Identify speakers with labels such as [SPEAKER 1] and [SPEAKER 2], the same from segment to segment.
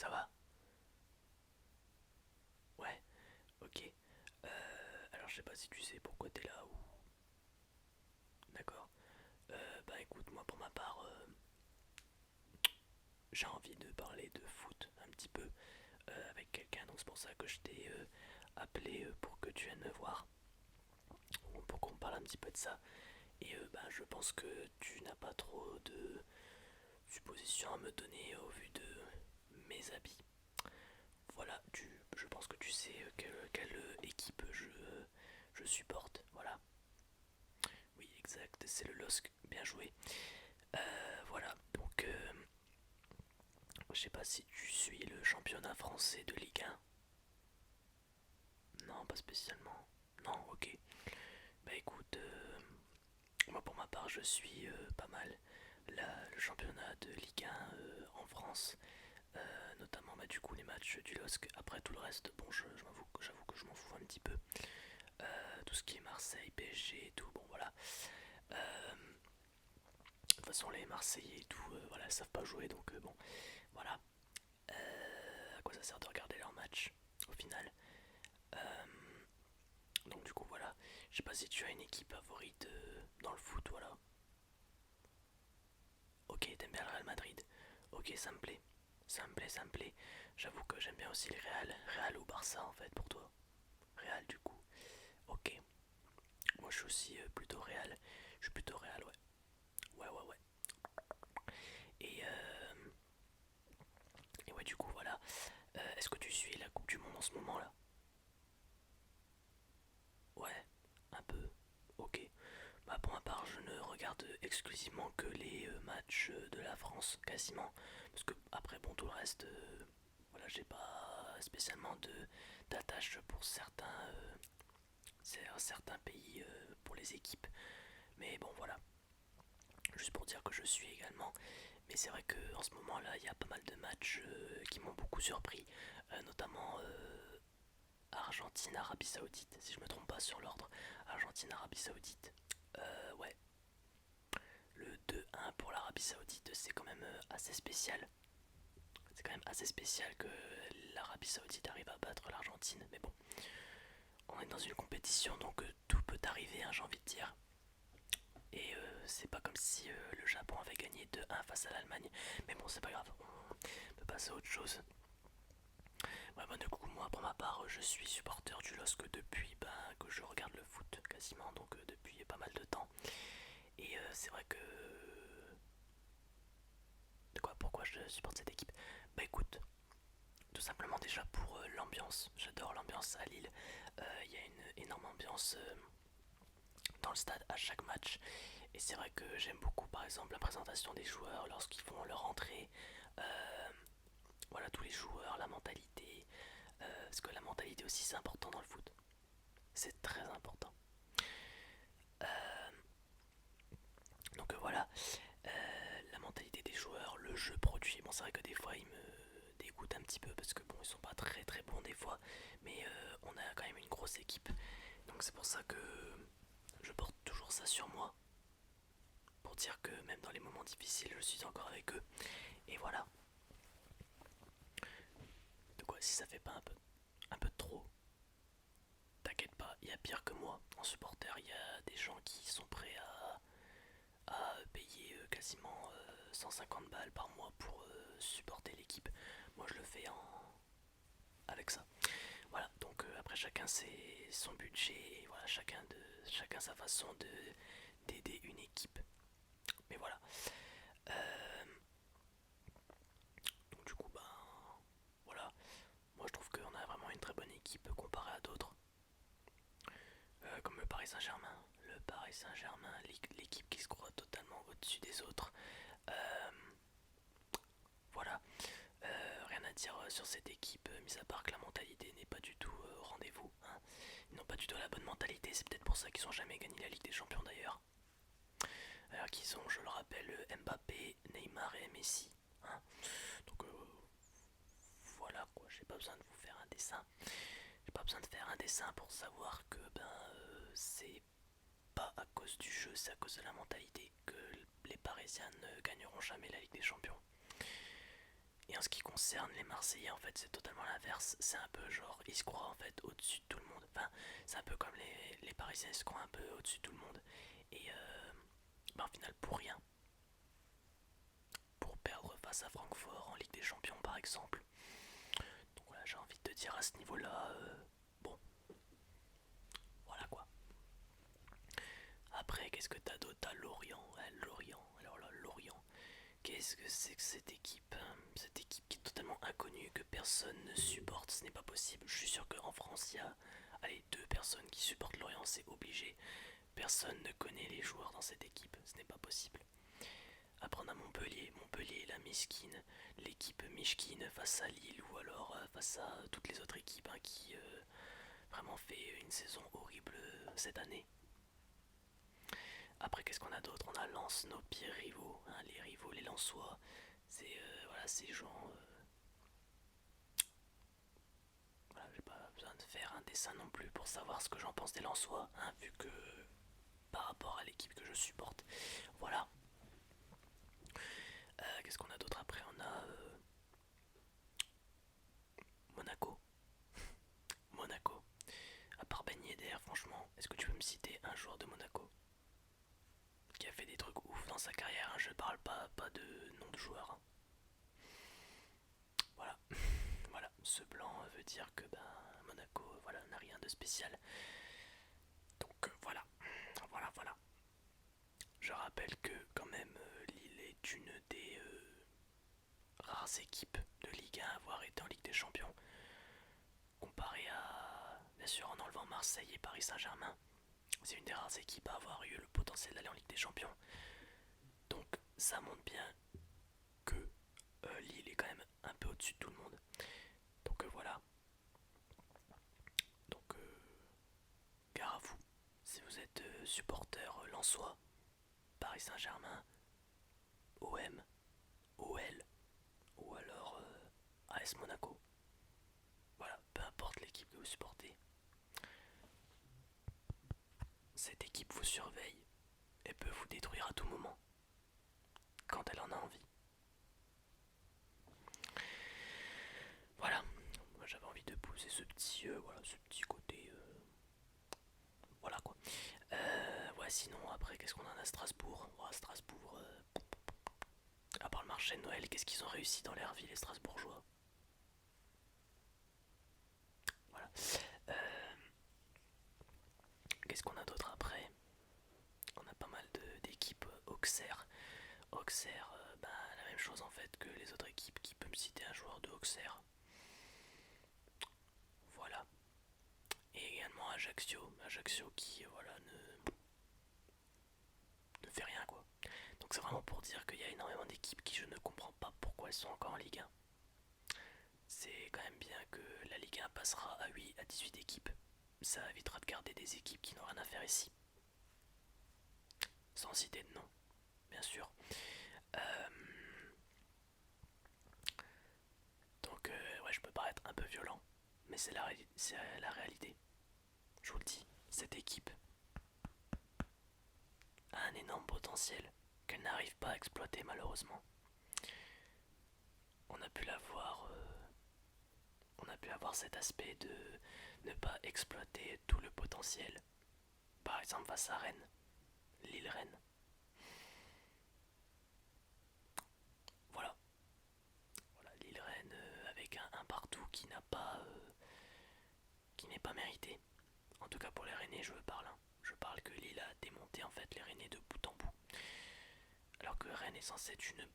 [SPEAKER 1] Ça va? Ouais, ok. Alors je sais pas si tu sais pourquoi t'es là ou... D'accord. Bah écoute, moi pour ma part, j'ai envie de parler de foot un petit peu avec quelqu'un, donc c'est pour ça que je t'ai appelé pour que tu viennes me voir, ou pour qu'on parle un petit peu de ça. Et bah je pense que tu n'as pas trop de suppositions à me donner au vu de mes habits. Voilà, je pense que tu sais quelle équipe je supporte. Voilà. Oui, exact, c'est le LOSC. Bien joué. Voilà, donc je sais pas si tu suis le championnat français de Ligue 1. Non, pas spécialement. Non, ok. Bah écoute, moi pour ma part, je suis pas mal le championnat de Ligue 1 en France. Notamment bah, du coup les matchs du LOSC. Après tout le reste, bon, j'avoue que je m'en fous un petit peu. Tout ce qui est Marseille, PSG et tout, bon voilà. De toute façon, les Marseillais et tout, voilà, ils savent pas jouer, donc bon, voilà. À quoi ça sert de regarder leur match au final. Donc du coup, voilà. Je sais pas si tu as une équipe favorite dans le foot, voilà. Ok, t'aimes bien le Real Madrid. Ok, ça me plaît. Ça me plaît, ça me plaît. J'avoue que j'aime bien aussi le Real. Real ou Barça en fait pour toi. Real du coup. Ok. Moi je suis aussi plutôt Real. Je suis plutôt Real, ouais. Ouais, ouais, ouais. Et, euh, et ouais, du coup, voilà. Est-ce que tu suis la Coupe du Monde en ce moment là? Ouais, un peu. Ok. Bah pour ma part, je ne regarde exclusivement que les matchs de la France, quasiment. Parce que après, bon, tout le reste, voilà, j'ai pas spécialement de d'attache pour certains pays, pour les équipes. Mais bon, voilà. Juste pour dire que je suis également. Mais c'est vrai qu'en ce moment-là, il y a pas mal de matchs qui m'ont beaucoup surpris, notamment Argentine-Arabie Saoudite, si je me trompe pas sur l'ordre. Argentine-Arabie Saoudite. Ouais, le 2-1 pour l'Arabie Saoudite, c'est quand même assez spécial. C'est quand même assez spécial que l'Arabie Saoudite arrive à battre l'Argentine. Mais bon, on est dans une compétition donc tout peut arriver, hein, j'ai envie de dire. Et c'est pas comme si le Japon avait gagné 2-1 face à l'Allemagne. Mais bon, c'est pas grave, on peut passer à autre chose. Ouais, bah, du coup, moi pour ma part, je suis supporter du LOSC depuis que je regarde le foot quasiment, donc depuis pas mal de temps. Et c'est vrai que. De quoi, pourquoi je supporte cette équipe? Bah écoute, tout simplement déjà pour l'ambiance. J'adore l'ambiance à Lille. Il y a une énorme ambiance dans le stade à chaque match. Et c'est vrai que j'aime beaucoup par exemple la présentation des joueurs lorsqu'ils font leur entrée. Euh, voilà, tous les joueurs, la mentalité. Parce que la mentalité aussi c'est important dans le foot. C'est très important. Donc voilà, la mentalité des joueurs, le jeu produit. Bon, c'est vrai que des fois ils me dégoûtent un petit peu parce que bon, ils sont pas très très bons des fois, mais on a quand même une grosse équipe. Donc c'est pour ça que je porte toujours ça sur moi pour dire que même dans les moments difficiles, je suis encore avec eux. Et voilà. De quoi, si ça fait pas un peu de trop, t'inquiète pas, il y a pire que moi. En supporter, il y a des gens qui sont prêts à payer quasiment 150 balles par mois pour supporter l'équipe. Moi je le fais avec ça. Voilà, donc après chacun son budget, et voilà, chacun sa façon d'aider une équipe. Mais voilà. Euh, donc du coup, voilà. Moi je trouve qu'on a vraiment une très bonne équipe comparée à d'autres. Comme le Paris Saint-Germain. Le Paris Saint-Germain, l'équipe qui se croit totalement au-dessus des autres. Euh, voilà. Rien à dire sur cette équipe, mis à part que la mentalité n'est pas du tout au rendez-vous, hein. Ils n'ont pas du tout la bonne mentalité, c'est peut-être pour ça qu'ils n'ont jamais gagné la Ligue des Champions d'ailleurs. Alors qu'ils ont, je le rappelle, Mbappé, Neymar et Messi, hein. Donc voilà quoi, j'ai pas besoin de vous faire un dessin. J'ai pas besoin de faire un dessin pour savoir que c'est pas à cause du jeu, c'est à cause de la mentalité que les Parisiens ne gagneront jamais la Ligue des Champions. ce qui concerne les Marseillais, en fait, c'est totalement l'inverse. C'est un peu genre, ils se croient en fait au-dessus de tout le monde. Enfin, c'est un peu comme les Parisiens, ils se croient un peu au-dessus de tout le monde. Et bah, au final, pour rien. Pour perdre face à Francfort en Ligue des Champions, par exemple. Donc voilà, j'ai envie de te dire à ce niveau-là, bon, voilà quoi. Après, qu'est-ce que t'as d'autre? T'as Lorient. Ouais, Lorient. Alors là, Lorient. Qu'est-ce que c'est que cette équipe? Cette équipe qui est totalement inconnue, que personne ne supporte, ce n'est pas possible. Je suis sûr qu'en France, il y a allez, deux personnes qui supportent Lorient, c'est obligé. Personne ne connaît les joueurs dans cette équipe, ce n'est pas possible. Après on a Montpellier, Montpellier la Miskine, l'équipe Mishkine face à Lille ou alors face à toutes les autres équipes qui vraiment fait une saison horrible cette année. Après qu'est-ce qu'on a d'autre? On a Lens, nos pires rivaux, les rivaux, les Lensois. C'est voilà, ces gens. Voilà, j'ai pas besoin de faire un dessin non plus pour savoir ce que j'en pense des Lensois, vu que par rapport à l'équipe que je supporte. Voilà. Qu'est-ce qu'on a d'autre après? On a Monaco. Monaco. À part Ben Yedder, franchement, est-ce que tu peux me citer un joueur de Monaco qui a fait des trucs ouf dans sa carrière? Je parle pas de nom de joueur. Voilà. Voilà. Ce blanc veut dire que Monaco voilà, n'a rien de spécial. Donc voilà. Voilà. Je rappelle que quand même Lille est une des rares équipes de Ligue 1 à avoir été en Ligue des Champions. Comparé à, bien sûr, en enlevant Marseille et Paris Saint-Germain, c'est une des rares équipes à avoir eu le potentiel d'aller en Ligue des Champions. Donc ça montre bien que Lille est quand même un peu au-dessus de tout le monde. Donc voilà. Donc gare à vous. Si vous êtes supporter lensois, Paris Saint-Germain, OM, OL ou alors AS Monaco. Voilà, peu importe l'équipe que vous supportez. Cette équipe vous surveille et peut vous détruire à tout moment, quand elle en a envie. Voilà, moi j'avais envie de poser ce petit côté, voilà quoi. Ouais, sinon après, qu'est-ce qu'on en a à Strasbourg? Strasbourg, à part le marché de Noël, qu'est-ce qu'ils ont réussi dans leur vie les Strasbourgeois? Voilà. Euh, Qu'est-ce qu'on a d'autre après? On a pas mal d'équipes. Auxerre. Auxerre, la même chose en fait que les autres équipes. Qui peut me citer un joueur de Auxerre? Voilà. Et également Ajaccio. Ajaccio qui voilà ne fait rien quoi. Donc c'est vraiment pour dire qu'il y a énormément d'équipes qui je ne comprends pas pourquoi elles sont encore en Ligue 1. C'est quand même bien que la Ligue 1 passera à 8 à 18 équipes. Ça évitera de garder des équipes qui n'ont rien à faire ici. Sans citer de nom, bien sûr. Euh, donc ouais, je peux paraître un peu violent, mais c'est la réalité. Je vous le dis, cette équipe a un énorme potentiel qu'elle n'arrive pas à exploiter malheureusement. On a pu l'avoir, on a pu avoir cet aspect de ne pas exploiter tout le potentiel. Par exemple face à Rennes, Lille-Rennes. Voilà, voilà Lille-Rennes avec un partout qui n'est pas mérité. En tout cas pour les Rennais, je parle. Je parle que Lille a démonté en fait les Rennais de bout en bout. Alors que Rennes est censé être une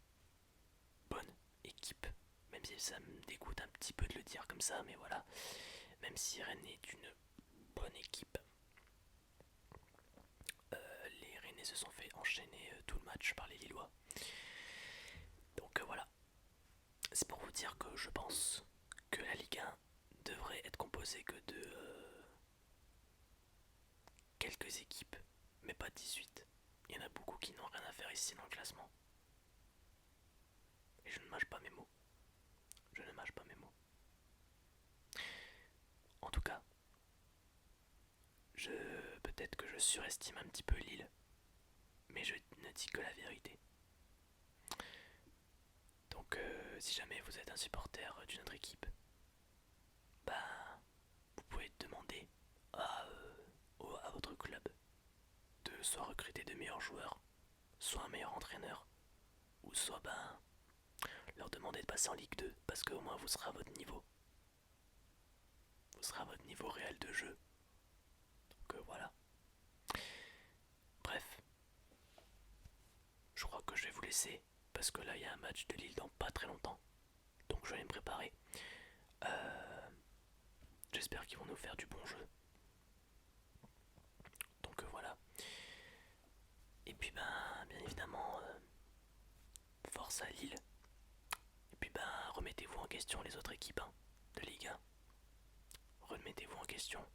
[SPEAKER 1] bonne équipe. Même si ça me dégoûte un petit peu de le dire comme ça, mais voilà. Même si Rennes est une bonne équipe, les Rennais se sont fait enchaîner tout le match par les Lillois. Donc voilà. C'est pour vous dire que je pense que la Ligue 1 devrait être composée que de quelques équipes, mais pas 18. Il y en a beaucoup qui n'ont rien à faire ici dans le classement. Et je ne mâche pas mes mots. Je ne mâche pas mes mots. En tout cas, peut-être que je surestime un petit peu Lille, mais je ne dis que la vérité. Donc si jamais vous êtes un supporter d'une autre équipe, ben vous pouvez demander à votre club de soit recruter de meilleurs joueurs, soit un meilleur entraîneur, ou soit leur demander de passer en Ligue 2, parce qu'au moins vous serez à votre niveau. Vous serez à votre niveau réel de jeu. Donc voilà. Bref, je crois que je vais vous laisser, parce que là il y a un match de Lille dans pas très longtemps. Donc je vais aller me préparer. J'espère qu'ils vont nous faire du bon jeu. Donc voilà. Et puis bien évidemment, force à Lille. Et puis remettez-vous en question les autres équipes de Ligue 1. Remettez-vous en question.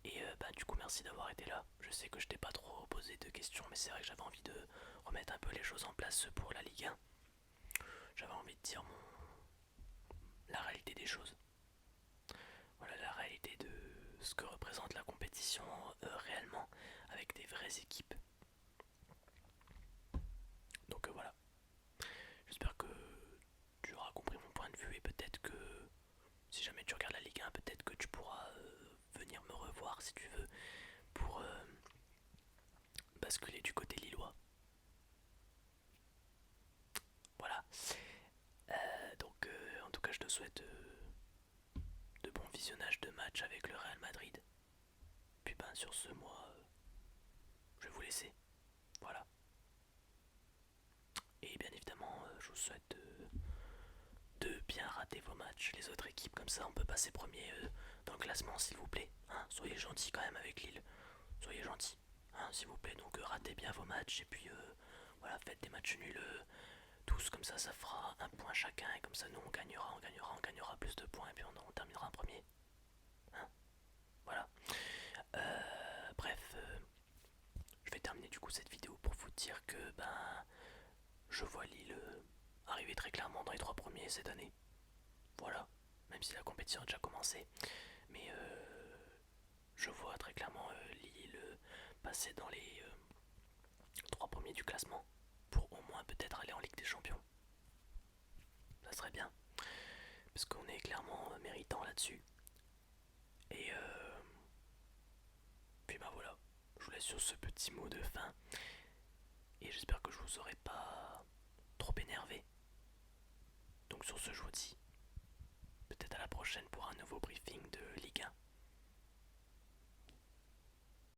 [SPEAKER 1] Et du coup merci d'avoir été là. Je sais que je t'ai pas trop posé de questions, mais c'est vrai que j'avais envie de remettre un peu les choses en place pour la Ligue 1. J'avais envie de dire la réalité des choses. Voilà la réalité de ce que représente la compétition réellement avec des vraies équipes. Donc voilà. J'espère que tu auras compris mon point de vue et peut-être que si jamais tu regardes la Ligue 1, peut-être que tu pourras venir me revoir si tu veux pour basculer du côté lillois. Voilà. Donc en tout cas je te souhaite de bons visionnages de matchs avec le Real Madrid. Puis sur ce moi je vais vous laisser. Voilà. Et bien évidemment je vous souhaite de bien rater vos matchs, les autres équipes, comme ça on peut passer premier dans le classement s'il vous plaît. Soyez gentils quand même avec Lille. Soyez gentils. S'il vous plaît, donc ratez bien vos matchs et puis voilà, faites des matchs nuls tous, comme ça fera un point chacun et comme ça nous on gagnera plus de points et puis on terminera en premier. Voilà. Bref, je vais terminer du coup cette vidéo pour vous dire que je vois Lille arriver très clairement dans les 3 premiers cette année. Voilà, même si la compétition a déjà commencé, mais je vois très clairement Lille passer dans les 3 premiers du classement pour au moins peut-être aller en Ligue des Champions. Ça serait bien, parce qu'on est clairement méritant là-dessus. Et puis voilà, je vous laisse sur ce petit mot de fin. Et j'espère que je vous aurai pas trop énervé. Donc sur ce, je vous dis peut-être à la prochaine pour un nouveau briefing de Ligue 1.